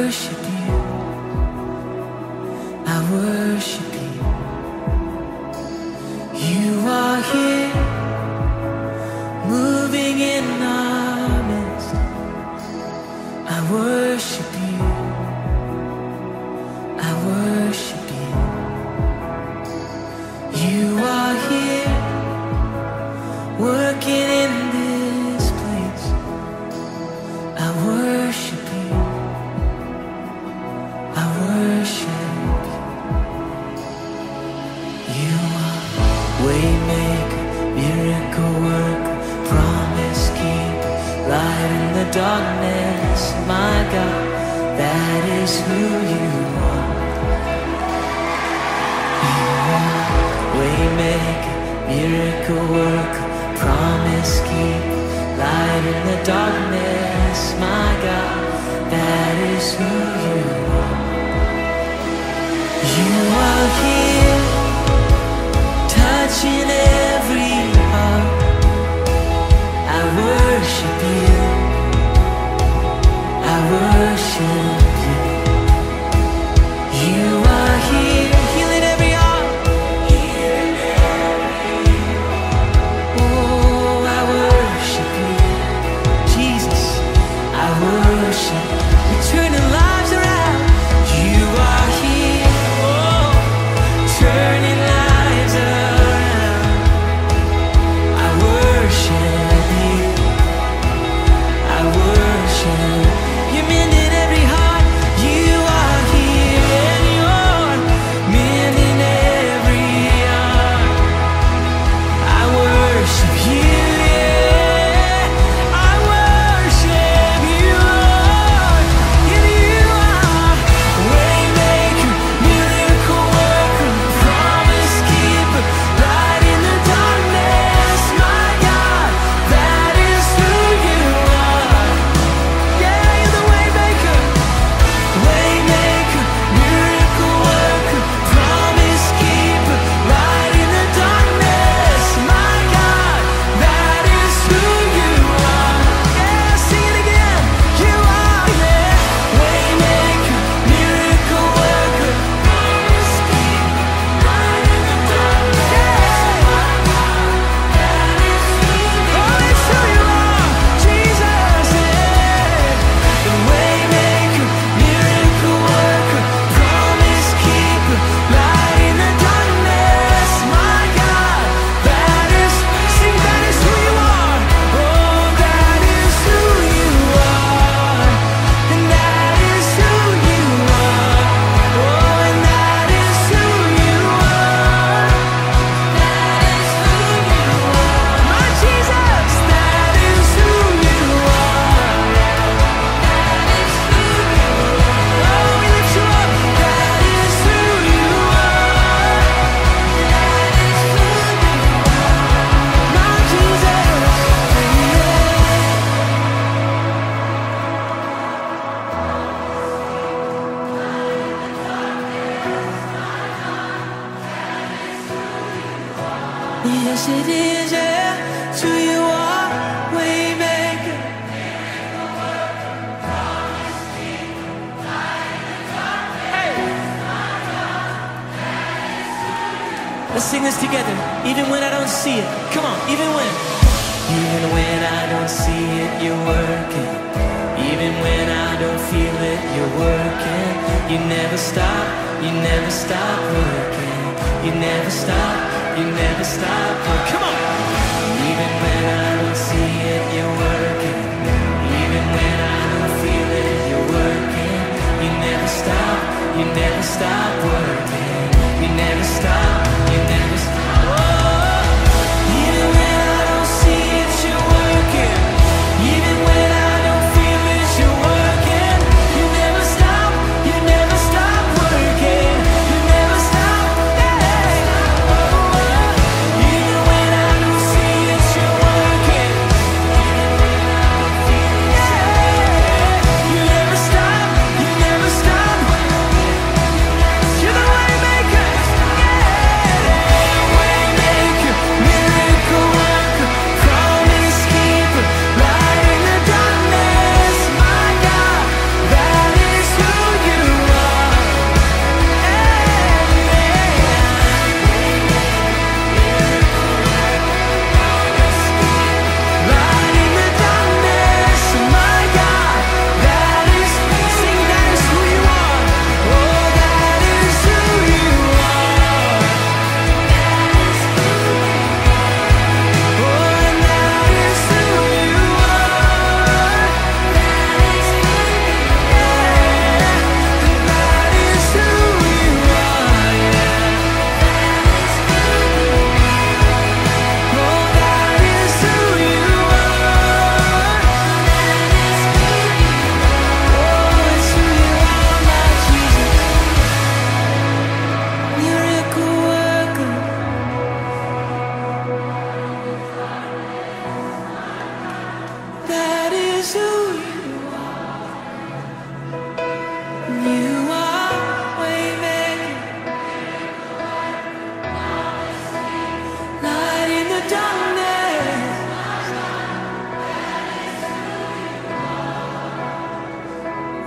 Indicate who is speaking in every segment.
Speaker 1: worship you, I worship you. You are here, moving in our midst. I worship you, I worship you. You are here, working in this place. I worship you, I worship you. You are waymaker, miracle worker, promise keeper, light in the darkness. My God, that is who you are. You are waymaker, miracle worker, promise keeper, light in the darkness. My God, that is who you are. You are here, touching every heart. I worship you, I worship you. You are here, healing every heart. Oh, I worship you, Jesus, I worship. You're turning lives around. You are here, oh, turning lives around. I worship you, I worship. You're mending every heart. You are here and you're mending every heart. I worship you, yeah. I worship you, Lord. And you are waymaker, miracle worker, promise keeper, light in the darkness. My God, that is who you are. Yeah, you're the waymaker, waymaker, miracle worker, promise keeper, light in the darkness. My God, that is who you are. Yeah, sing it again. You are, yeah, waymaker, miracle worker, promise keeper, light in the darkness. Yeah, my God, that is who you are. Oh, it's who you are, Jesus. Yeah, the waymaker, miracle worker, promise keeper, light in the darkness. My God, that is, sing, that is who you are. Oh, that is who you are. And that is who you are. Oh, and that is who you are. That is who you are. My Jesus, that is who you are. That is who you are. Oh, we lift you up. That is who you are. That is who you are. My Jesus, yes it is, yeah. It's who you are, waymaker. Let's sing this together. Even when I don't see it. Come on, even when I don't see it, you're working. Even when I don't feel it, you're working. You never stop working. You never stop working. Come on. Even when I don't see it, you're working. Even when I don't feel it, you're working. You never stop working. You never stop. Oh, even when I don't see it, you're working. Even when I don't feel it, you're working. You never stop working. You never stop, yeah. Oh, even when I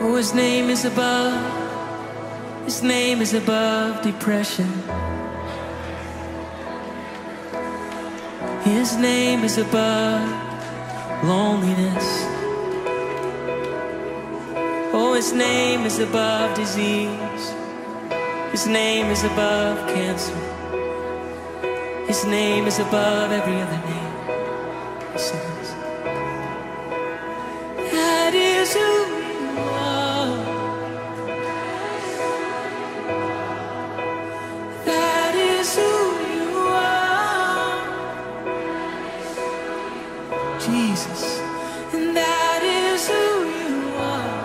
Speaker 1: Oh, his name is above. His name is above depression. His name is above loneliness. Oh, his name is above disease. His name is above cancer. His name is above every other name. He says, that is who you are. That is who you are. Jesus, and that is who you are.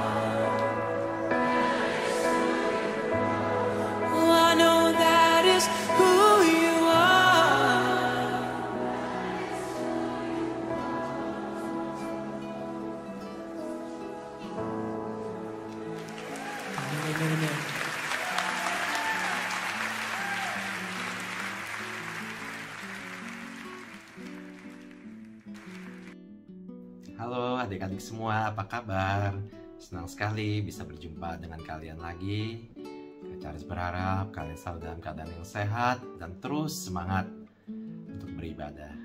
Speaker 1: Oh, I know that is who you are. Amen, amen, amen.
Speaker 2: Halo adik-adik semua, apa kabar? Senang sekali bisa berjumpa dengan kalian lagi. Kak Charles berharap kalian selalu dalam keadaan yang sehat dan terus semangat untuk beribadah.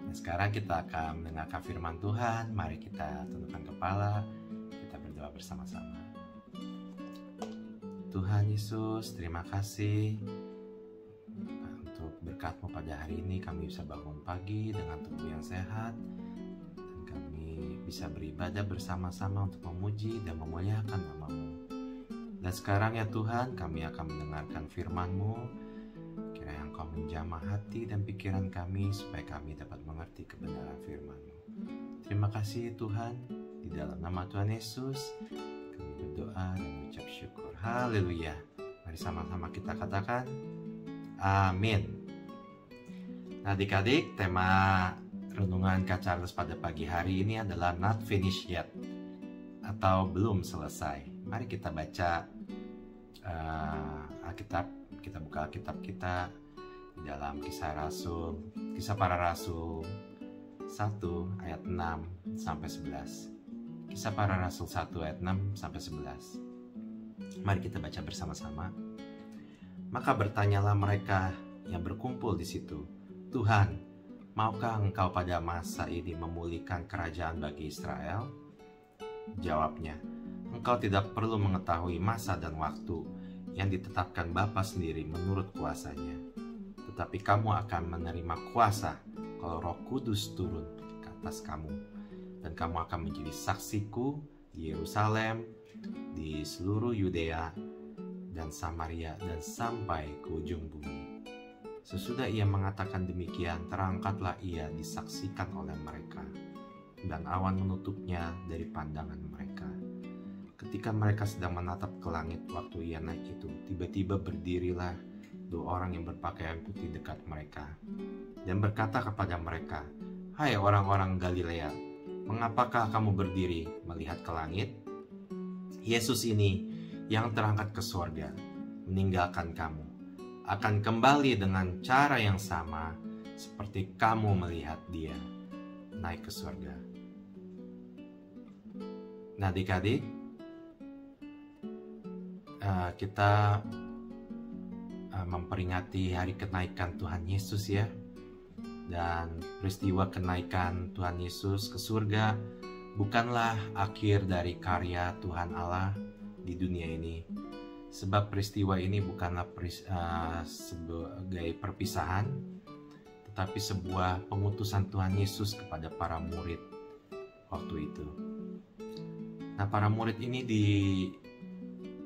Speaker 2: Nah, sekarang kita akan mendengarkan firman Tuhan. Mari kita tundukkan kepala, kita berdoa bersama-sama. Tuhan Yesus, terima kasih untuk berkat-Mu pada hari ini. Kami bisa bangun pagi dengan tubuh yang sehat. Kami bisa beribadah bersama-sama untuk memuji dan memuliakan nama-Mu. Dan sekarang ya Tuhan, kami akan mendengarkan firman-Mu. Kiranya Engkau menjamah hati dan pikiran kami supaya kami dapat mengerti kebenaran firman-Mu. Terima kasih Tuhan, di dalam nama Tuhan Yesus kami berdoa dan mengucap syukur. Haleluya. Mari sama-sama kita katakan amin. Nah adik-adik, tema renungan Kak Charles pada pagi hari ini adalah not finished yet, atau belum selesai. Mari kita baca Alkitab. Kita buka Alkitab kita di dalam Kisah Para Rasul 1 ayat 6 sampai 11. Kisah Para Rasul 1 ayat 6 sampai 11. Mari kita baca bersama-sama. Maka bertanyalah mereka yang berkumpul di situ, Tuhan, maukah Engkau pada masa ini memulihkan kerajaan bagi Israel? Jawabnya, Engkau tidak perlu mengetahui masa dan waktu yang ditetapkan Bapa sendiri menurut kuasanya. Tetapi kamu akan menerima kuasa kalau Roh Kudus turun ke atas kamu. Dan kamu akan menjadi saksiku di Yerusalem, di seluruh Yudea dan Samaria dan sampai ke ujung bumi. Sesudah ia mengatakan demikian, terangkatlah ia disaksikan oleh mereka, dan awan menutupnya dari pandangan mereka. Ketika mereka sedang menatap ke langit waktu ia naik itu, tiba-tiba berdirilah 2 orang yang berpakaian putih dekat mereka, dan berkata kepada mereka, Hai orang-orang Galilea, mengapakah kamu berdiri melihat ke langit? Yesus ini yang terangkat ke surga, meninggalkan kamu, akan kembali dengan cara yang sama seperti kamu melihat dia naik ke surga. Nah adik-adik, kita memperingati hari kenaikan Tuhan Yesus ya. Dan peristiwa kenaikan Tuhan Yesus ke surga bukanlah akhir dari karya Tuhan Allah di dunia ini. Sebab peristiwa ini bukanlah sebagai perpisahan, tetapi sebuah pengutusan Tuhan Yesus kepada para murid waktu itu. Nah, para murid ini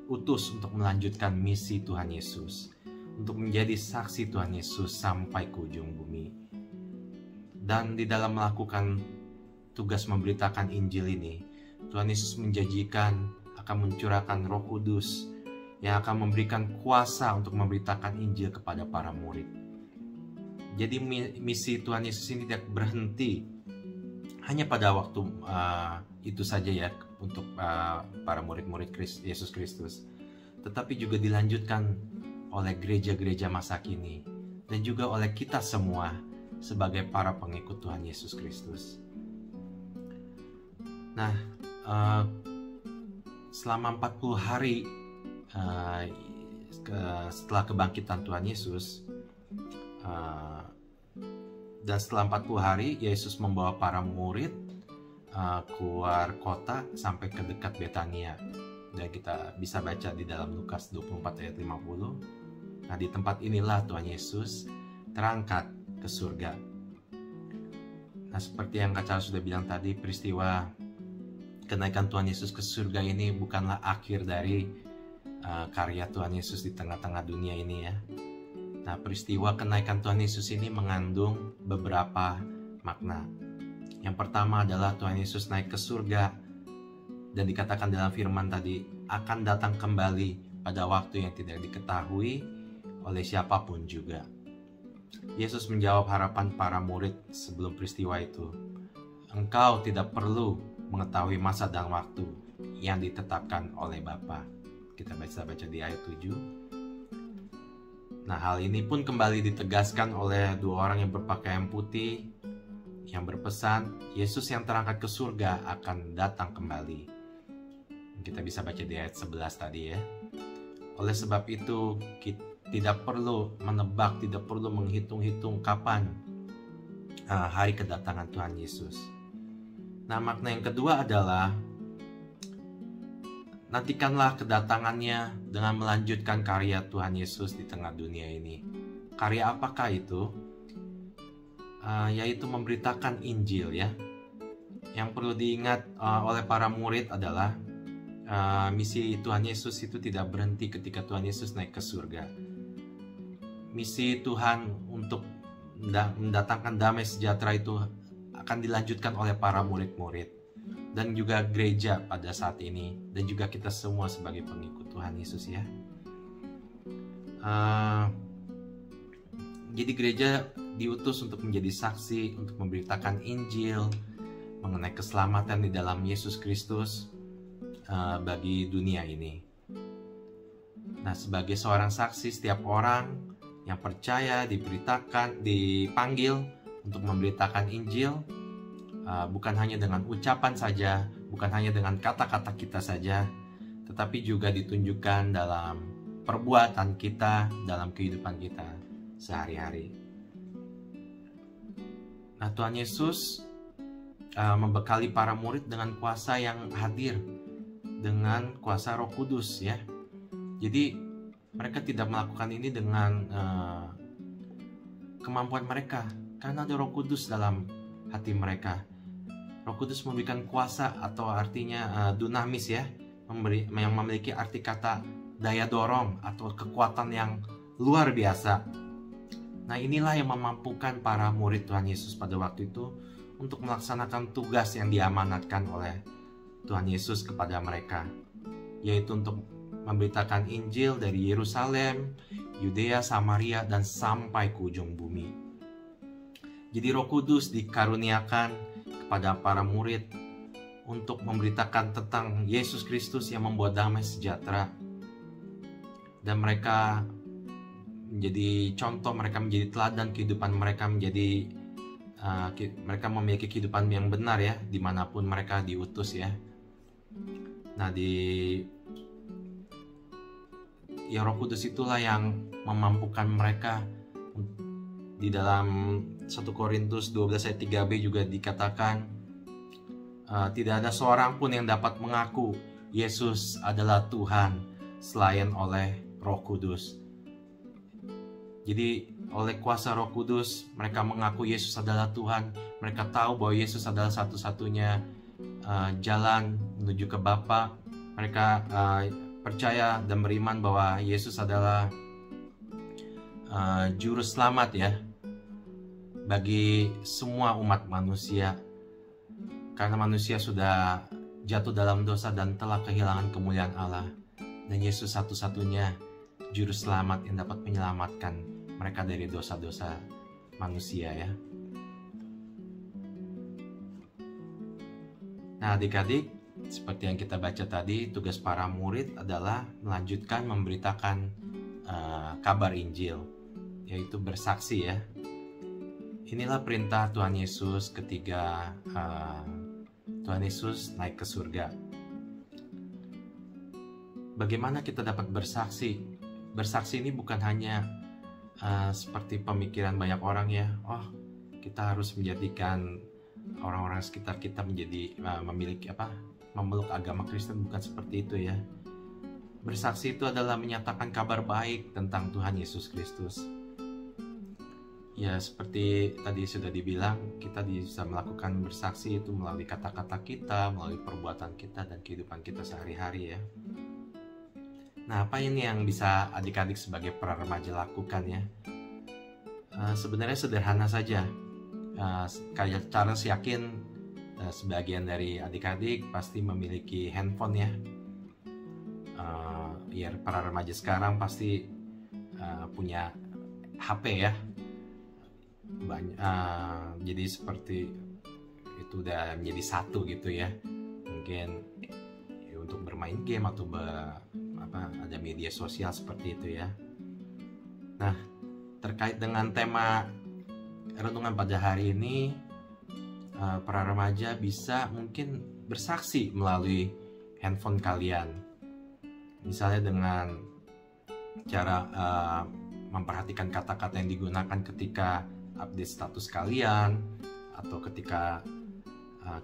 Speaker 2: diutus untuk melanjutkan misi Tuhan Yesus, untuk menjadi saksi Tuhan Yesus sampai ke ujung bumi. Dan di dalam melakukan tugas memberitakan Injil ini, Tuhan Yesus menjanjikan akan mencurahkan Roh Kudus yang akan memberikan kuasa untuk memberitakan Injil kepada para murid. Jadi misi Tuhan Yesus ini tidak berhenti hanya pada waktu itu saja ya untuk para murid-murid Yesus Kristus, tetapi juga dilanjutkan oleh gereja-gereja masa kini dan juga oleh kita semua sebagai para pengikut Tuhan Yesus Kristus. Nah, selama 40 hari setelah kebangkitan Tuhan Yesus, dan setelah 40 hari Yesus membawa para murid keluar kota sampai ke dekat Betania, dan kita bisa baca di dalam Lukas 24 ayat 50. Nah, di tempat inilah Tuhan Yesus terangkat ke surga. Nah, seperti yang Kak Charles sudah bilang tadi, peristiwa kenaikan Tuhan Yesus ke surga ini bukanlah akhir dari karya Tuhan Yesus di tengah-tengah dunia ini ya. Nah, peristiwa kenaikan Tuhan Yesus ini mengandung beberapa makna. Yang pertama adalah Tuhan Yesus naik ke surga, dan dikatakan dalam firman tadi akan datang kembali pada waktu yang tidak diketahui oleh siapapun juga. Yesus menjawab harapan para murid sebelum peristiwa itu. Engkau tidak perlu mengetahui masa dan waktu yang ditetapkan oleh Bapa. Kita baca di ayat 7. Nah, hal ini pun kembali ditegaskan oleh dua orang yang berpakaian putih yang berpesan Yesus yang terangkat ke surga akan datang kembali. Kita bisa baca di ayat 11 tadi ya. Oleh sebab itu, kita tidak perlu menebak, tidak perlu menghitung-hitung kapan hari kedatangan Tuhan Yesus. Nah, makna yang kedua adalah nantikanlah kedatangannya dengan melanjutkan karya Tuhan Yesus di tengah dunia ini. Karya apakah itu? Yaitu memberitakan Injil ya. Yang perlu diingat oleh para murid adalah misi Tuhan Yesus itu tidak berhenti ketika Tuhan Yesus naik ke surga. Misi Tuhan untuk mendatangkan damai sejahtera itu akan dilanjutkan oleh para murid-murid dan juga gereja pada saat ini, dan juga kita semua sebagai pengikut Tuhan Yesus ya. Jadi gereja diutus untuk menjadi saksi, untuk memberitakan Injil mengenai keselamatan di dalam Yesus Kristus bagi dunia ini. Nah, sebagai seorang saksi, setiap orang yang percaya dipanggil untuk memberitakan Injil, bukan hanya dengan ucapan saja, bukan hanya dengan kata-kata kita saja, tetapi juga ditunjukkan dalam perbuatan kita, dalam kehidupan kita sehari-hari. Nah, Tuhan Yesus membekali para murid dengan kuasa yang hadir, dengan kuasa Roh Kudus ya. Jadi mereka tidak melakukan ini dengan kemampuan mereka, karena ada Roh Kudus dalam hati mereka. Roh Kudus memberikan kuasa, atau artinya dunamis ya, yang memiliki arti kata daya dorong atau kekuatan yang luar biasa. Nah, inilah yang memampukan para murid Tuhan Yesus pada waktu itu untuk melaksanakan tugas yang diamanatkan oleh Tuhan Yesus kepada mereka, yaitu untuk memberitakan Injil dari Yerusalem, Yudea, Samaria, dan sampai ke ujung bumi. Jadi Roh Kudus dikaruniakan kepada para murid untuk memberitakan tentang Yesus Kristus yang membawa damai sejahtera, dan mereka menjadi contoh, mereka menjadi teladan kehidupan mereka, mereka memiliki kehidupan yang benar ya, dimanapun mereka diutus ya. Nah, Roh Kudus itulah yang memampukan mereka. Di dalam 1 Korintus 12 ayat 3b juga dikatakan, tidak ada seorang pun yang dapat mengaku Yesus adalah Tuhan selain oleh Roh Kudus. Jadi oleh kuasa Roh Kudus mereka mengaku Yesus adalah Tuhan. Mereka tahu bahwa Yesus adalah satu-satunya jalan menuju ke Bapa. Mereka percaya dan beriman bahwa Yesus adalah juru selamat ya bagi semua umat manusia, karena manusia sudah jatuh dalam dosa dan telah kehilangan kemuliaan Allah, dan Yesus satu-satunya juru selamat yang dapat menyelamatkan mereka dari dosa-dosa manusia ya. Nah, adik-adik, seperti yang kita baca tadi, tugas para murid adalah melanjutkan memberitakan kabar Injil, yaitu bersaksi ya. Inilah perintah Tuhan Yesus ketika Tuhan Yesus naik ke surga. bagaimana kita dapat bersaksi? Bersaksi ini bukan hanya seperti pemikiran banyak orang ya, oh kita harus menjadikan orang-orang sekitar kita menjadi memeluk agama Kristen, bukan seperti itu ya. Bersaksi itu adalah menyatakan kabar baik tentang Tuhan Yesus Kristus. Ya, seperti tadi sudah dibilang, kita bisa melakukan bersaksi itu melalui kata-kata kita, melalui perbuatan kita, dan kehidupan kita sehari-hari ya. Nah, apa ini yang bisa adik-adik sebagai para remaja lakukan ya? Sebenarnya sederhana saja. Kayak Charles yakin sebagian dari adik-adik pasti memiliki handphone ya. Ya, para remaja sekarang pasti punya HP ya. Jadi seperti itu udah menjadi satu gitu ya. Mungkin ya, untuk bermain game atau ada media sosial seperti itu ya. Nah, terkait dengan tema renungan pada hari ini, para remaja bisa mungkin bersaksi melalui handphone kalian. Misalnya dengan cara memperhatikan kata-kata yang digunakan ketika update status kalian, atau ketika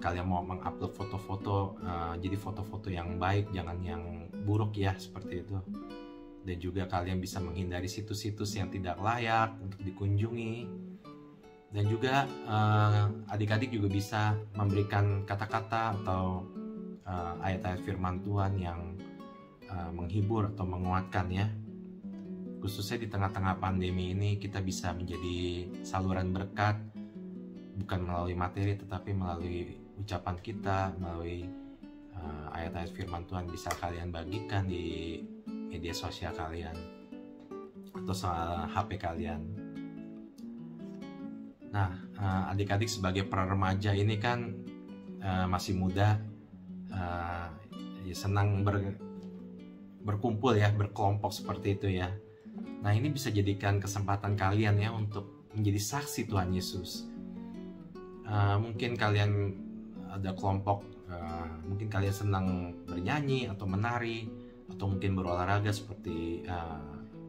Speaker 2: kalian mau mengupload foto-foto, jadi foto-foto yang baik, jangan yang buruk ya, seperti itu. Dan juga kalian bisa menghindari situs-situs yang tidak layak untuk dikunjungi. Dan juga adik-adik juga bisa memberikan kata-kata atau ayat-ayat firman Tuhan yang menghibur atau menguatkan ya. Khususnya di tengah-tengah pandemi ini, kita bisa menjadi saluran berkat, bukan melalui materi tetapi melalui ucapan kita, melalui ayat-ayat firman Tuhan bisa kalian bagikan di media sosial kalian atau soal HP kalian. Nah, adik-adik sebagai para remaja ini kan masih muda, ya senang berkumpul ya, berkelompok seperti itu ya. Nah, ini bisa jadikan kesempatan kalian ya untuk menjadi saksi Tuhan Yesus. Mungkin kalian ada kelompok, mungkin kalian senang bernyanyi atau menari, atau mungkin berolahraga seperti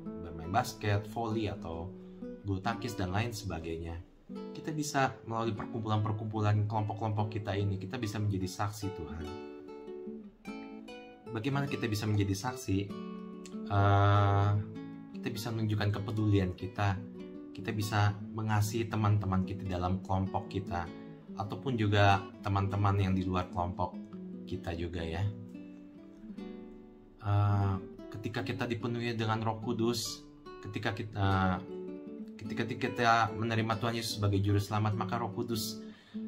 Speaker 2: bermain basket, voli, atau bulu tangkis dan lain sebagainya. Kita bisa melalui perkumpulan-perkumpulan kelompok-kelompok kita ini, kita bisa menjadi saksi Tuhan. Bagaimana kita bisa menjadi saksi? Kita bisa menunjukkan kepedulian kita. Kita bisa mengasihi teman-teman kita dalam kelompok kita, ataupun juga teman-teman yang di luar kelompok kita juga ya. Ketika kita dipenuhi dengan Roh Kudus, ketika kita menerima Tuhan Yesus sebagai Juru Selamat, maka Roh Kudus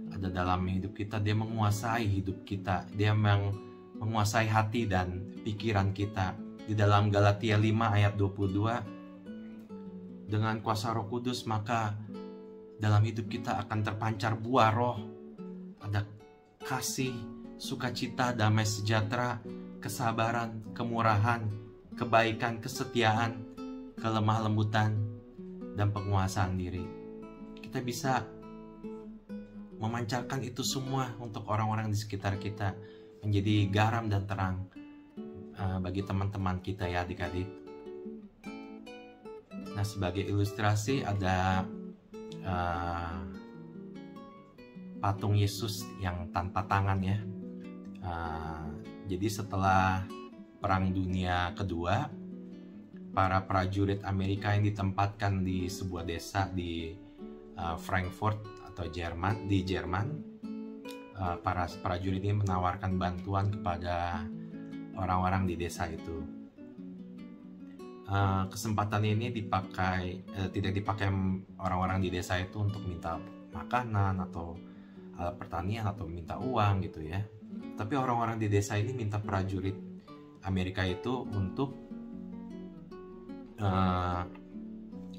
Speaker 2: ada dalam hidup kita. Dia menguasai hidup kita, dia menguasai hati dan pikiran kita. Di dalam Galatia 5 ayat 22, dengan kuasa Roh Kudus maka dalam hidup kita akan terpancar buah roh. Ada kasih, sukacita, damai sejahtera, kesabaran, kemurahan, kebaikan, kesetiaan, kelemah lembutan, dan penguasaan diri. Kita bisa memancarkan itu semua untuk orang-orang di sekitar kita, menjadi garam dan terang bagi teman-teman kita ya adik-adik. Nah, sebagai ilustrasi ada patung Yesus yang tanpa tangan ya. Jadi setelah Perang Dunia Kedua, para prajurit Amerika yang ditempatkan di sebuah desa di Frankfurt atau Jerman, para prajurit ini menawarkan bantuan kepada orang-orang di desa itu. Kesempatan ini tidak dipakai orang-orang di desa itu untuk minta makanan atau alat pertanian atau minta uang gitu ya. Tapi orang-orang di desa ini minta prajurit Amerika itu untuk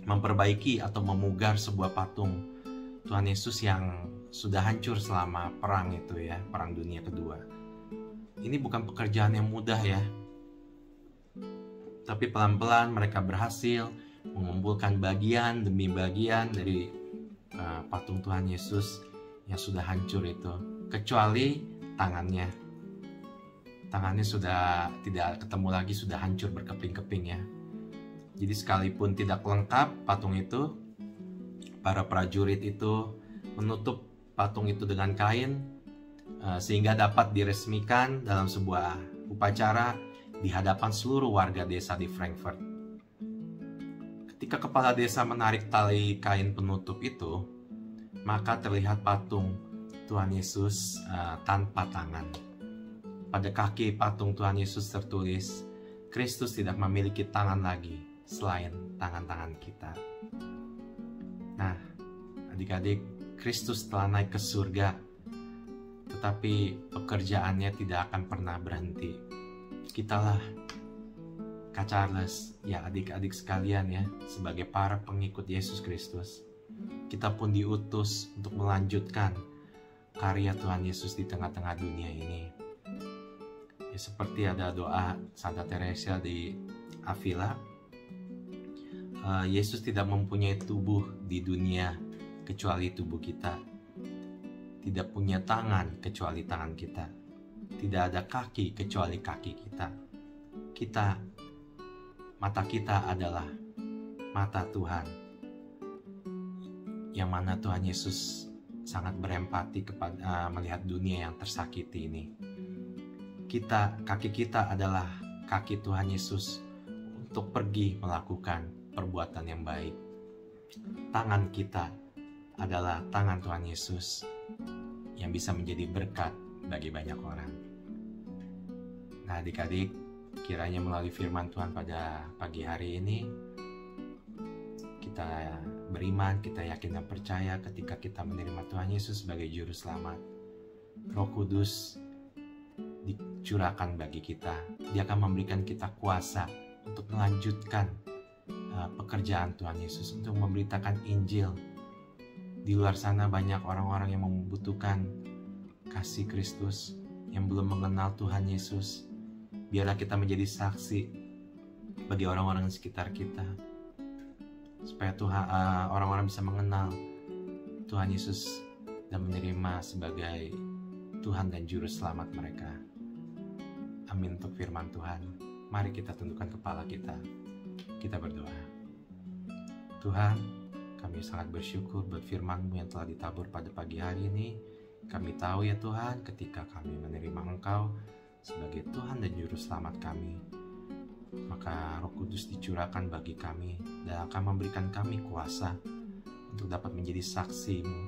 Speaker 2: memperbaiki atau memugar sebuah patung Tuhan Yesus yang sudah hancur selama perang itu ya, Perang Dunia Kedua. Ini bukan pekerjaan yang mudah ya. Tapi pelan-pelan mereka berhasil mengumpulkan bagian demi bagian dari patung Tuhan Yesus yang sudah hancur itu, kecuali tangannya. Tangannya sudah tidak ketemu lagi, sudah hancur berkeping-keping ya. Jadi sekalipun tidak lengkap patung itu, para prajurit itu menutup patung itu dengan kain sehingga dapat diresmikan dalam sebuah upacara di hadapan seluruh warga desa di Frankfurt. Ketika kepala desa menarik tali kain penutup itu, maka terlihat patung Tuhan Yesus tanpa tangan. Pada kaki patung Tuhan Yesus tertulis, Kristus tidak memiliki tangan lagi selain tangan-tangan kita. Nah, adik-adik, Kristus telah naik ke surga, tetapi pekerjaannya tidak akan pernah berhenti. Kitalah, Kak Charles, ya adik-adik sekalian ya, sebagai para pengikut Yesus Kristus, kita pun diutus untuk melanjutkan karya Tuhan Yesus di tengah-tengah dunia ini. Ya, seperti ada doa Santa Teresa di Avila, Yesus tidak mempunyai tubuh di dunia kecuali tubuh kita, tidak punya tangan kecuali tangan kita, tidak ada kaki kecuali kaki kita. Mata kita adalah mata Tuhan, yang mana Tuhan Yesus sangat berempati kepada melihat dunia yang tersakiti ini. Kaki kita adalah kaki Tuhan Yesus untuk pergi melakukan perbuatan yang baik. Tangan kita adalah tangan Tuhan Yesus yang bisa menjadi berkat bagi banyak orang. Nah, adik-adik, kiranya melalui firman Tuhan pada pagi hari ini, kita beriman, kita yakin dan percaya ketika kita menerima Tuhan Yesus sebagai Juru Selamat. Roh Kudus dicurahkan bagi kita. Dia akan memberikan kita kuasa untuk melanjutkan pekerjaan Tuhan Yesus, untuk memberitakan Injil. Di luar sana banyak orang-orang yang membutuhkan kasih Kristus, yang belum mengenal Tuhan Yesus. Biarlah kita menjadi saksi bagi orang-orang di sekitar kita, supaya orang-orang bisa mengenal Tuhan Yesus dan menerima sebagai Tuhan dan Juru Selamat mereka. Amin untuk firman Tuhan. Mari kita tundukkan kepala kita. Kita berdoa. Tuhan, kami sangat bersyukur buat firman-Mu yang telah ditabur pada pagi hari ini. Kami tahu ya Tuhan, ketika kami menerima Engkau sebagai Tuhan dan Juru Selamat kami, maka Roh Kudus dicurahkan bagi kami dan akan memberikan kami kuasa untuk dapat menjadi saksi-Mu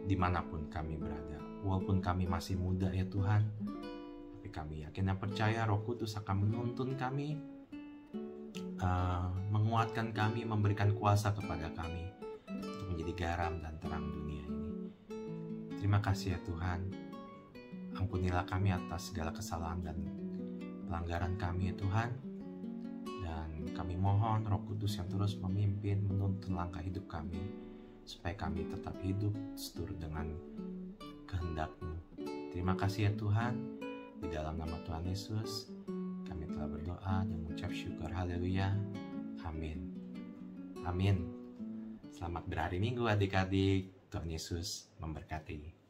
Speaker 2: dimanapun kami berada. Walaupun kami masih muda ya Tuhan, tapi kami yakin dan percaya Roh Kudus akan menuntun kami, menguatkan kami, memberikan kuasa kepada kami untuk menjadi garam dan terang dunia ini. Terima kasih ya Tuhan. Ampunilah kami atas segala kesalahan dan pelanggaran kami ya Tuhan. Dan kami mohon Roh Kudus yang terus memimpin, menuntun langkah hidup kami, supaya kami tetap hidup seturut dengan kehendak-Mu. Terima kasih ya Tuhan. Di dalam nama Tuhan Yesus kami telah berdoa dan mengucap syukur. Haleluya. Amin. Amin. Selamat berhari Minggu adik-adik. Tuhan Yesus memberkati.